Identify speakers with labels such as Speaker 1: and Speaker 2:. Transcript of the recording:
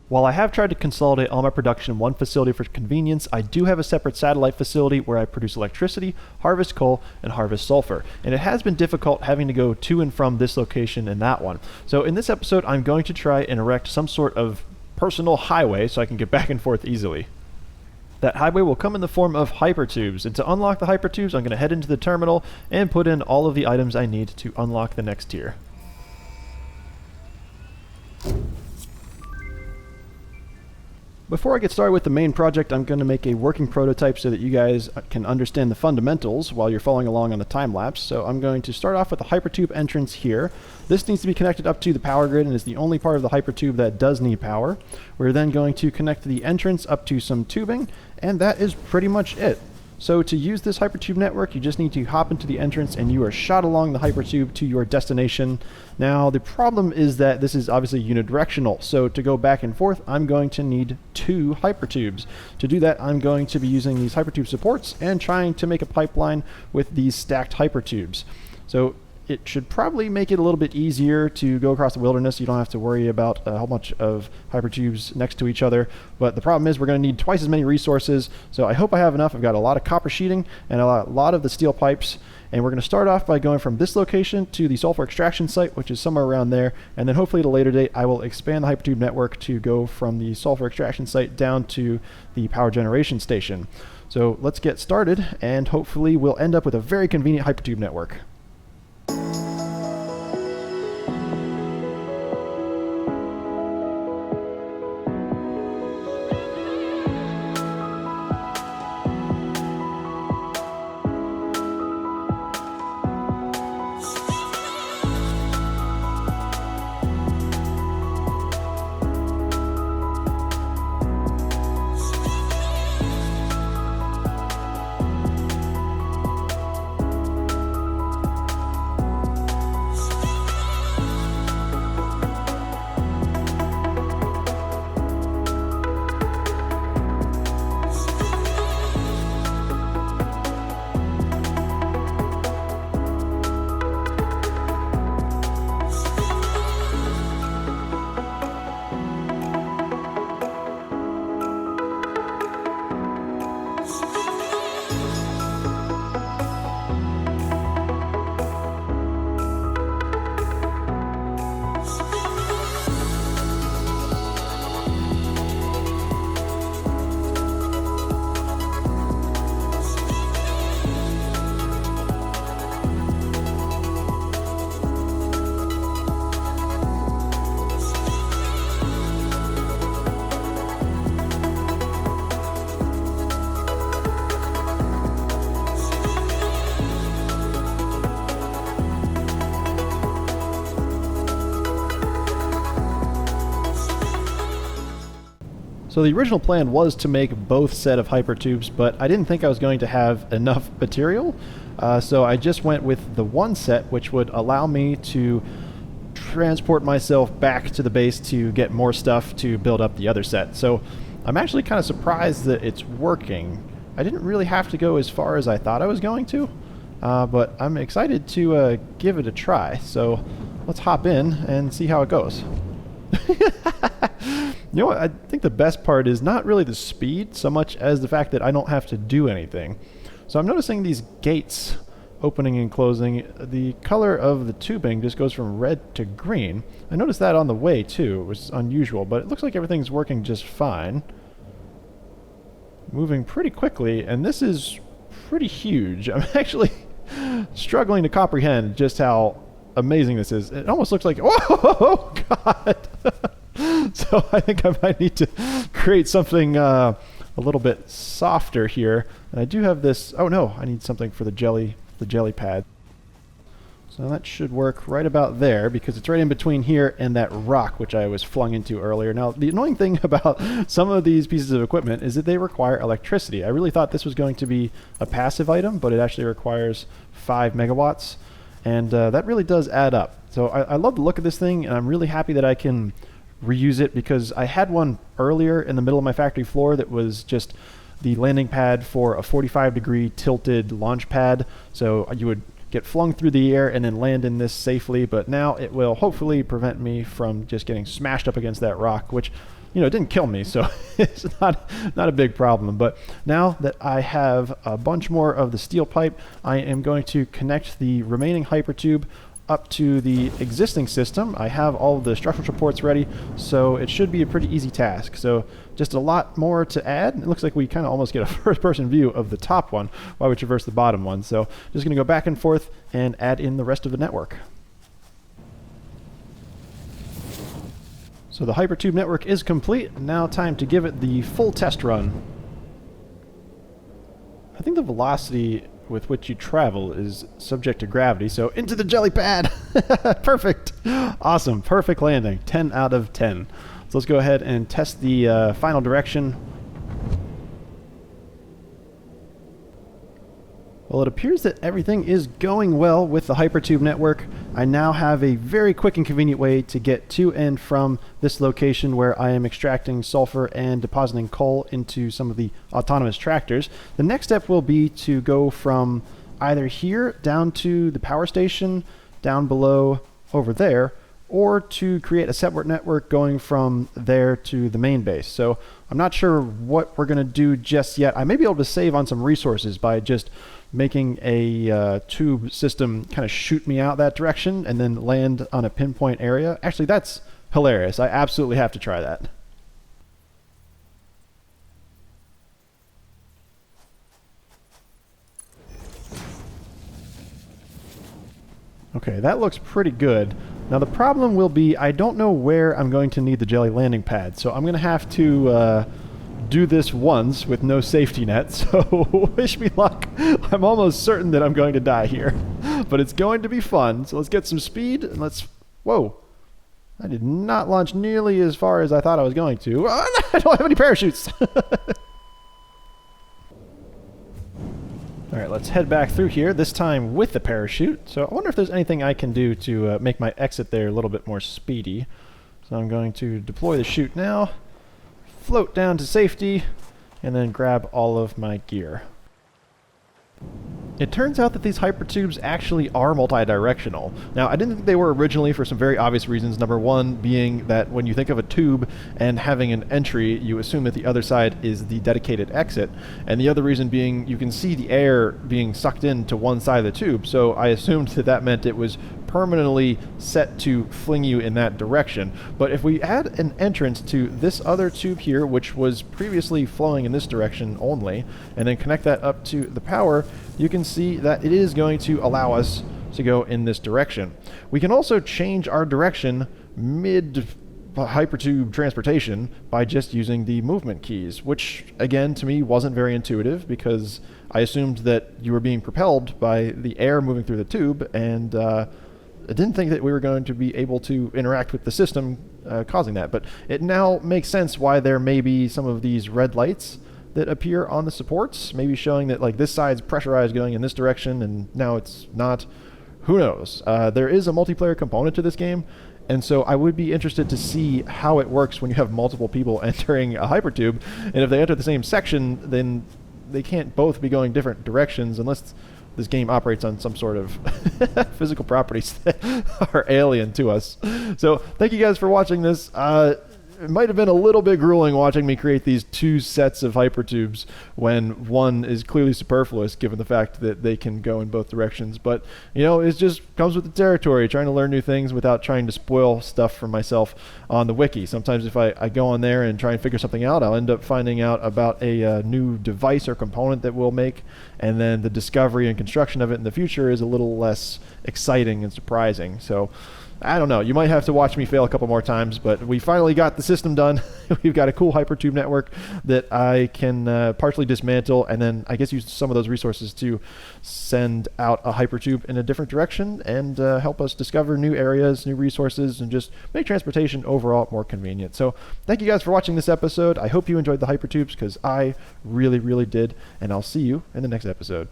Speaker 1: While I have tried to consolidate all my production in one facility for convenience, I do have a separate satellite facility where I produce electricity, harvest coal, and harvest sulfur. And it has been difficult having to go to and from this location and that one. So in this episode, I'm going to try and erect some sort of personal highway so I can get back and forth easily. That highway will come in the form of hypertubes, and to unlock the hypertubes, I'm going to head into the terminal and put in all of the items I need to unlock the next tier. Before I get started with the main project, I'm going to make a working prototype so that you guys can understand the fundamentals while you're following along on the time lapse. So I'm going to start off with the hypertube entrance here. This needs to be connected up to the power grid and is the only part of the hypertube that does need power. We're then going to connect the entrance up to some tubing, and that is pretty much it. So to use this hypertube network, you just need to hop into the entrance and you are shot along the hypertube to your destination. Now, the problem is that this is obviously unidirectional, so to go back and forth, I'm going to need 2 hypertubes. To do that, I'm going to be using these hypertube supports and trying to make a pipeline with these stacked hypertubes. So it should probably make it a little bit easier to go across the wilderness. You don't have to worry about a whole bunch of hypertubes next to each other. But the problem is we're going to need twice as many resources. So I hope I have enough. I've got a lot of copper sheeting and a lot of the steel pipes. And we're going to start off by going from this location to the sulfur extraction site, which is somewhere around there. And then hopefully at a later date, I will expand the hypertube network to go from the sulfur extraction site down to the power generation station. So let's get started, and hopefully we'll end up with a very convenient hypertube network. So the original plan was to make both set of hypertubes, but I didn't think I was going to have enough material. So I just went with the one set, which would allow me to transport myself back to the base to get more stuff to build up the other set. So I'm actually kind of surprised that it's working. I didn't really have to go as far as I thought I was going to, but I'm excited to give it a try. So let's hop in and see how it goes. You know what, I think the best part is not really the speed so much as the fact that I don't have to do anything. So I'm noticing these gates opening and closing. The color of the tubing just goes from red to green. I noticed that on the way too, which is unusual, but it looks like everything's working just fine. Moving pretty quickly, and this is pretty huge. I'm actually struggling to comprehend just how amazing this is. It almost looks like, oh God! So I think I might need to create something a little bit softer here. And I do have this, oh no, I need something for the jelly pad. So that should work right about there because it's right in between here and that rock which I was flung into earlier. Now the annoying thing about some of these pieces of equipment is that they require electricity. I really thought this was going to be a passive item, but it actually requires 5 megawatts. And that really does add up. So I love the look of this thing, and I'm really happy that I can reuse it because I had one earlier in the middle of my factory floor that was just the landing pad for a 45-degree tilted launch pad. So you would get flung through the air and then land in this safely, but now it will hopefully prevent me from just getting smashed up against that rock, which it didn't kill me, so it's not a big problem. But now that I have a bunch more of the steel pipe, I am going to connect the remaining hypertube up to the existing system. I have all of the structural supports ready, so it should be a pretty easy task. So just a lot more to add. It looks like we kind of almost get a first-person view of the top one while we traverse the bottom one. So just going to go back and forth and add in the rest of the network. So the hypertube network is complete. Now time to give it the full test run. I think the velocity with which you travel is subject to gravity, so into the jelly pad! Perfect! Awesome, perfect landing. 10 out of 10. So let's go ahead and test the final direction. Well, it appears that everything is going well with the hypertube network. I now have a very quick and convenient way to get to and from this location where I am extracting sulfur and depositing coal into some of the autonomous tractors. The next step will be to go from either here down to the power station down below over there, or to create a separate network going from there to the main base. So I'm not sure what we're going to do just yet. I may be able to save on some resources by just making a tube system kind of shoot me out that direction and then land on a pinpoint area. Actually, that's hilarious. I absolutely have to try that. Okay, that looks pretty good. Now the problem will be I don't know where I'm going to need the jelly landing pad, so I'm going to have to do this once with no safety net, so wish me luck. I'm almost certain that I'm going to die here, but it's going to be fun. So let's get some speed and let's... Whoa. I did not launch nearly as far as I thought I was going to. Oh, no, I don't have any parachutes. Alright, let's head back through here, this time with the parachute. So I wonder if there's anything I can do to make my exit there a little bit more speedy. So I'm going to deploy the chute now, float down to safety, and then grab all of my gear. It turns out that these hypertubes actually are multi-directional. Now, I didn't think they were originally for some very obvious reasons. Number one being that when you think of a tube and having an entry, you assume that the other side is the dedicated exit. And the other reason being you can see the air being sucked into one side of the tube. So I assumed that that meant it was permanently set to fling you in that direction. But if we add an entrance to this other tube here, which was previously flowing in this direction only, and then connect that up to the power, you can see that it is going to allow us to go in this direction. We can also change our direction mid hypertube transportation by just using the movement keys, which again to me wasn't very intuitive because I assumed that you were being propelled by the air moving through the tube, and I didn't think that we were going to be able to interact with the system causing that. But it now makes sense why there may be some of these red lights that appear on the supports, maybe showing that like this side's pressurized going in this direction and now it's not. Who knows? There is a multiplayer component to this game, and so I would be interested to see how it works when you have multiple people entering a hypertube, and if they enter the same section, then they can't both be going different directions unless this game operates on some sort of physical properties that are alien to us. So thank you guys for watching this. It might have been a little bit grueling watching me create these two sets of hypertubes when one is clearly superfluous given the fact that they can go in both directions. But, you know, it just comes with the territory, trying to learn new things without trying to spoil stuff for myself on the wiki. Sometimes if I go on there and try and figure something out, I'll end up finding out about a new device or component that we'll make, and then the discovery and construction of it in the future is a little less exciting and surprising. So I don't know. You might have to watch me fail a couple more times, but we finally got the system done. We've got a cool hypertube network that I can partially dismantle, and then I guess use some of those resources to send out a hypertube in a different direction and help us discover new areas, new resources, and just make transportation overall more convenient. So thank you guys for watching this episode. I hope you enjoyed the hypertubes because I really, really did, and I'll see you in the next episode.